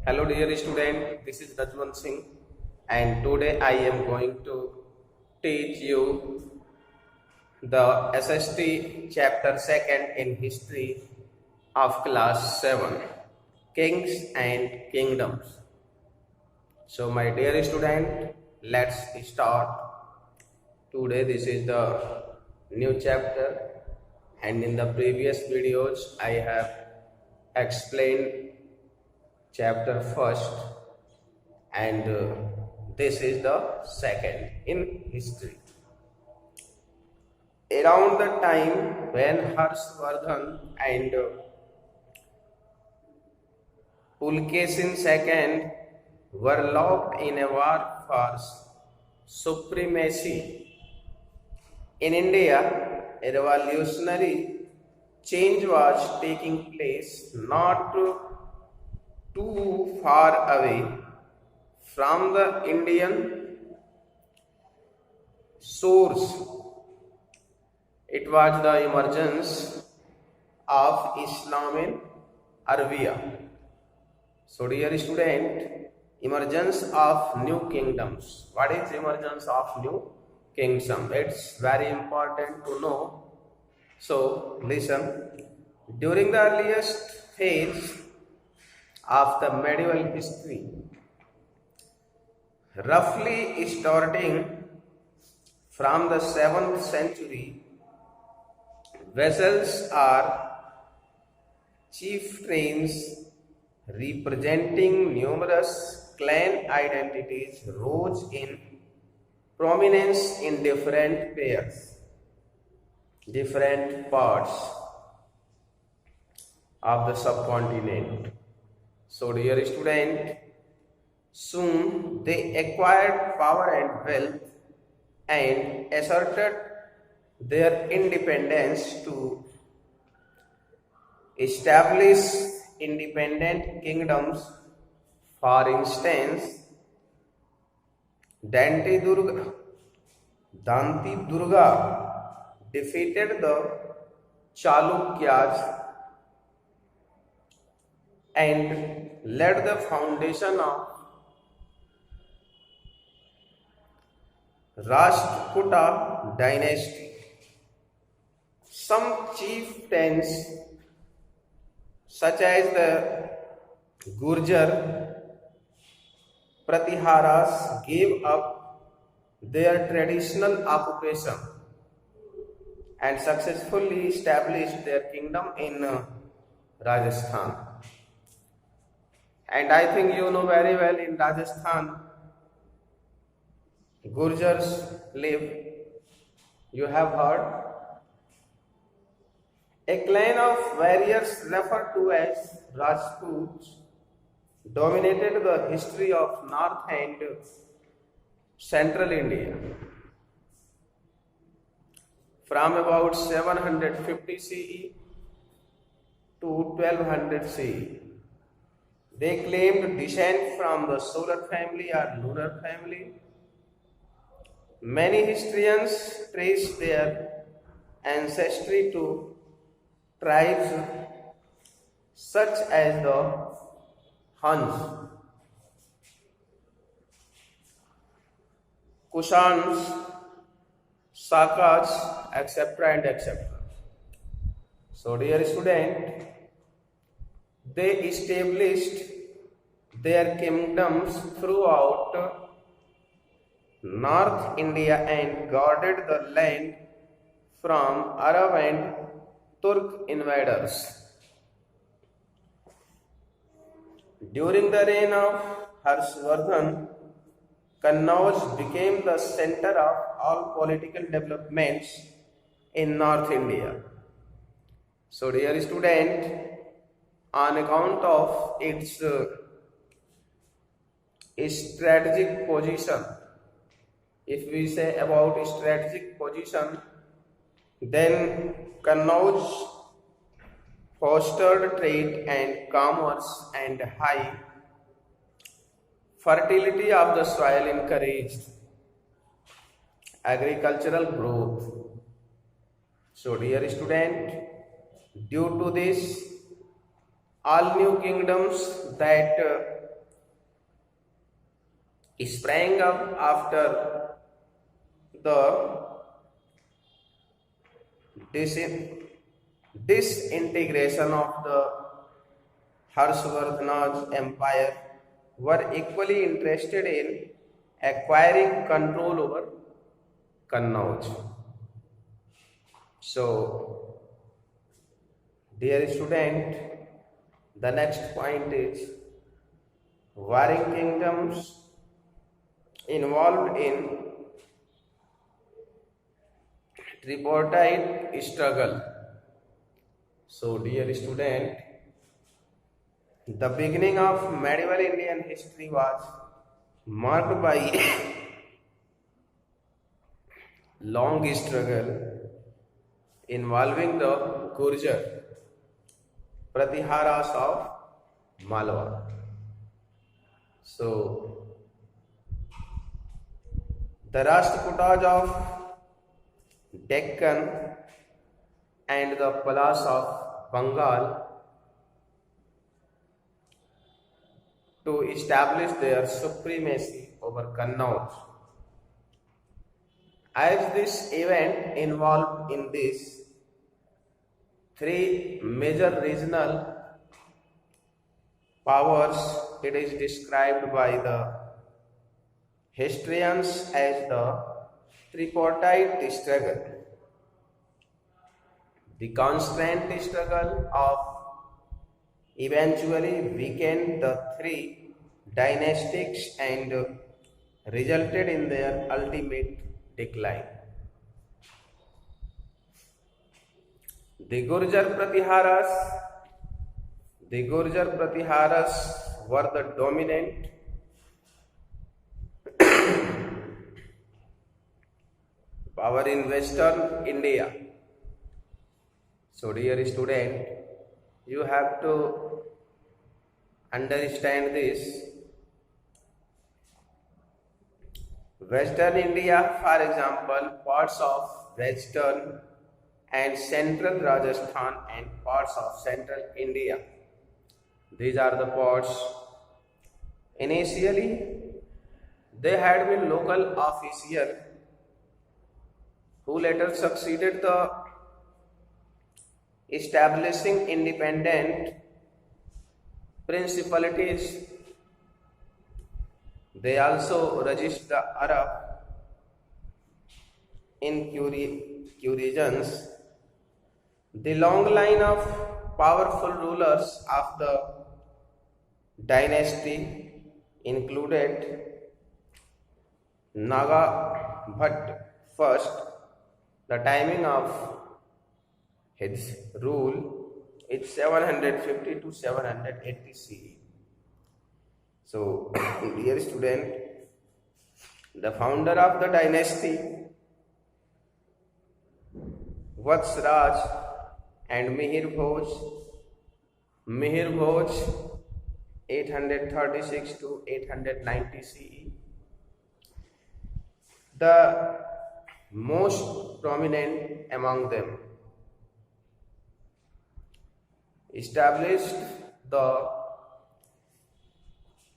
Hello dear student, this is Rajwan Singh and today I am going to teach you the SST chapter 2nd in history of class 7, Kings and Kingdoms. So my dear student, let's start. Today this is the new chapter and in the previous videos I have explained chapter first and this is the second in history. Around the time when Harshvardhan and Pulkesin II were locked in a war for supremacy in India, a revolutionary change was taking place not too far away from the Indian source. It was the emergence of Islam in Arabia. So dear student, emergence of new kingdoms. What is emergence of new kingdom? It's very important to know. So listen, during the earliest phase of the medieval history, roughly starting from the 7th century, vessels or chieftains representing numerous clan identities rose in prominence in different parts of the subcontinent. So dear student, soon they acquired power and wealth and asserted their independence to establish independent kingdoms. For instance, Danti Durga defeated the Chalukyas and led the foundation of Rashtrakuta dynasty. Some chieftains such as the Gurjar Pratiharas gave up their traditional occupation and successfully established their kingdom in Rajasthan. And I think you know very well in Rajasthan, Gurjars live. You have heard. A clan of warriors referred to as Rajputs dominated the history of North and Central India. From about 750 CE to 1200 CE. They claimed descent from the solar family or lunar family. Many historians trace their ancestry to tribes such as the Huns, Kushans, Sakas, etc. and etc. So dear student, they established their kingdoms throughout North India and guarded the land from Arab and Turk invaders. During the reign of Harshvardhan, Kannauj became the center of all political developments in North India. So dear student, on account of its strategic position, if we say about strategic position, then Kannauj fostered trade and commerce and high fertility of the soil encouraged agricultural growth. So dear student, due to this, all new kingdoms that sprang up after the disintegration of the Harshvardhana's empire, were equally interested in acquiring control over Kannauj. So, dear student, the next point is warring kingdoms involved in tripartite struggle. So, dear student, the beginning of medieval Indian history was marked by long struggle involving the Gurjar Pratiharas of Malwa. So, the Rashtrakutas of Deccan and the Palas of Bengal to establish their supremacy over Kannauj. As this event involved in these three major regional powers, it is described by the historians as the tripartite struggle. The constant struggle of eventually weakened the three dynastics and resulted in their ultimate decline. The Gurjar Pratiharas were the dominant power in Western India. So, dear student, you have to understand this. Western India, for example, parts of Western and Central Rajasthan and parts of Central India. These are the parts. Initially, they had been local officials who later succeeded the establishing independent principalities. They also resist the Arab incursions. The long line of powerful rulers of the dynasty included Naga Bhatt first. The timing of his rule is 750 to 780 CE. So, dear student, the founder of the dynasty, Vatsraj and Mihir Bhoj 836 to 890 CE. The most prominent among them established the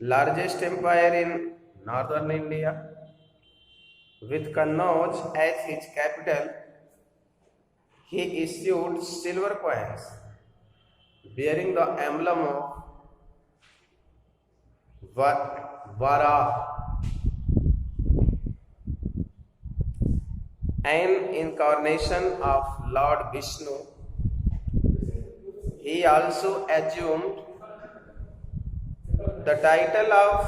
largest empire in northern India with Kannauj as his capital. He issued silver coins bearing the emblem of Vara, an incarnation of Lord Vishnu. He also assumed the title of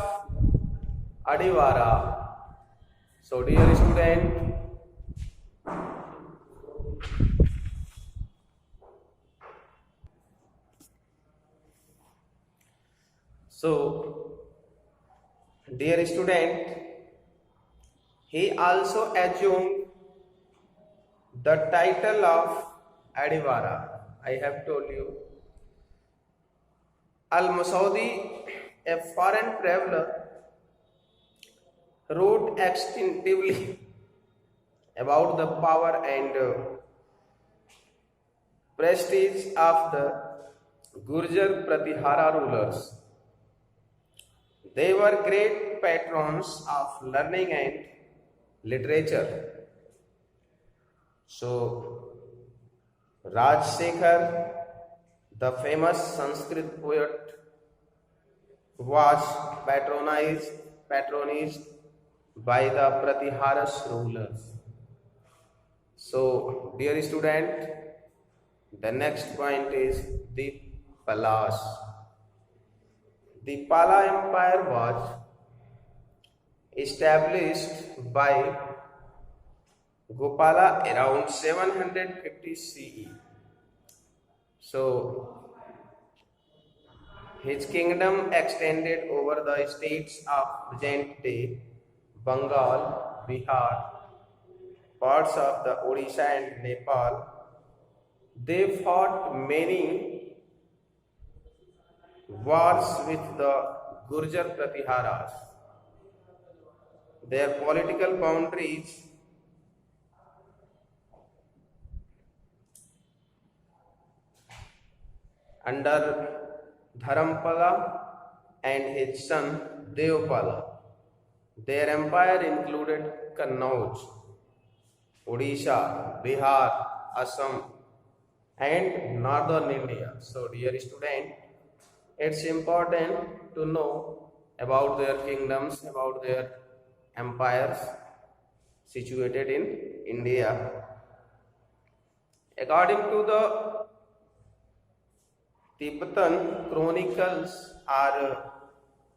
Adivara. So, dear student, he also assumed the title of Adivara. I have told you. Al-Masaudi, a foreign traveler, wrote extensively about the power and prestige of the Gurjar Pratihara rulers. They were great great patrons of learning and literature. So, Rajsekhar, the famous Sanskrit poet, was patronized by the Pratiharas rulers. So, dear student, the next point is the Palas. The Pala Empire was established by Gopala around 750 CE. So, his kingdom extended over the states of present-day Bengal, Bihar, parts of the Odisha and Nepal. They fought many wars with the Gurjar Pratiharas. Their political boundaries under Dharampala and his son Devpala. Their empire included Kannauj, Odisha, Bihar, Assam, and northern India. So, dear student, it's important to know about their kingdoms, about their empires situated in India. According to the Tibetan chronicles,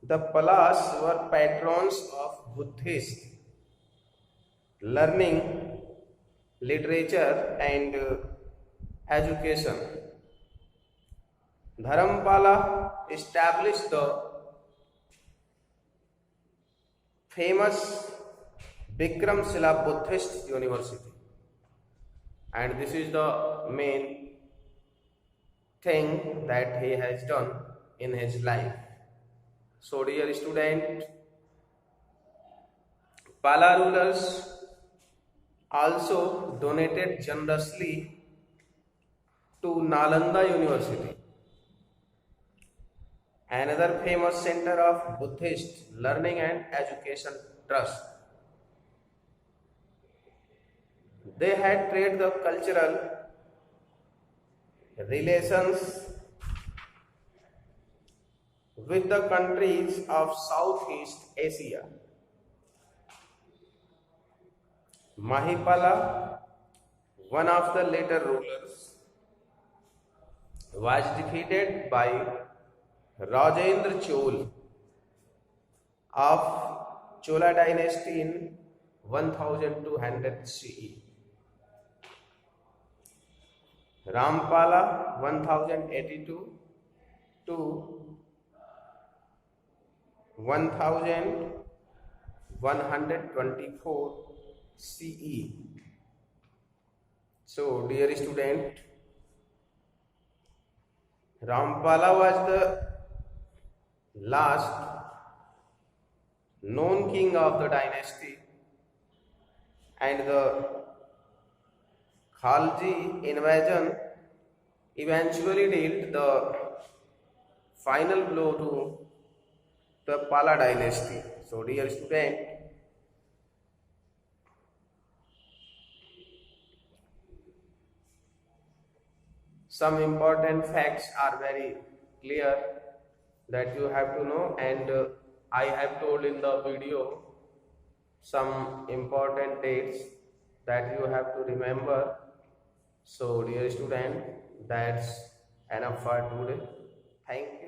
the Palas were patrons of Buddhist learning, literature, and education. Dharampala established the famous Bikramshila Buddhist University, and this is the main thing that he has done in his life. So, dear student, Pala rulers also donated generously to Nalanda University, another famous center of Buddhist learning and education trust. They had trade the cultural relations with the countries of Southeast Asia. Mahipala, one of the later rulers, was defeated by Rajendra Chol of Chola dynasty in 1200 CE. Rampala 1082 to 1124 CE. So, dear student, Rampala was the last known king of the dynasty, and the Khalji invasion eventually dealt the final blow to the Pala dynasty. So, dear student, some important facts are very clear that you have to know, and I have told in the video some important dates that you have to remember. So, dear student, that's enough for today. Thank you.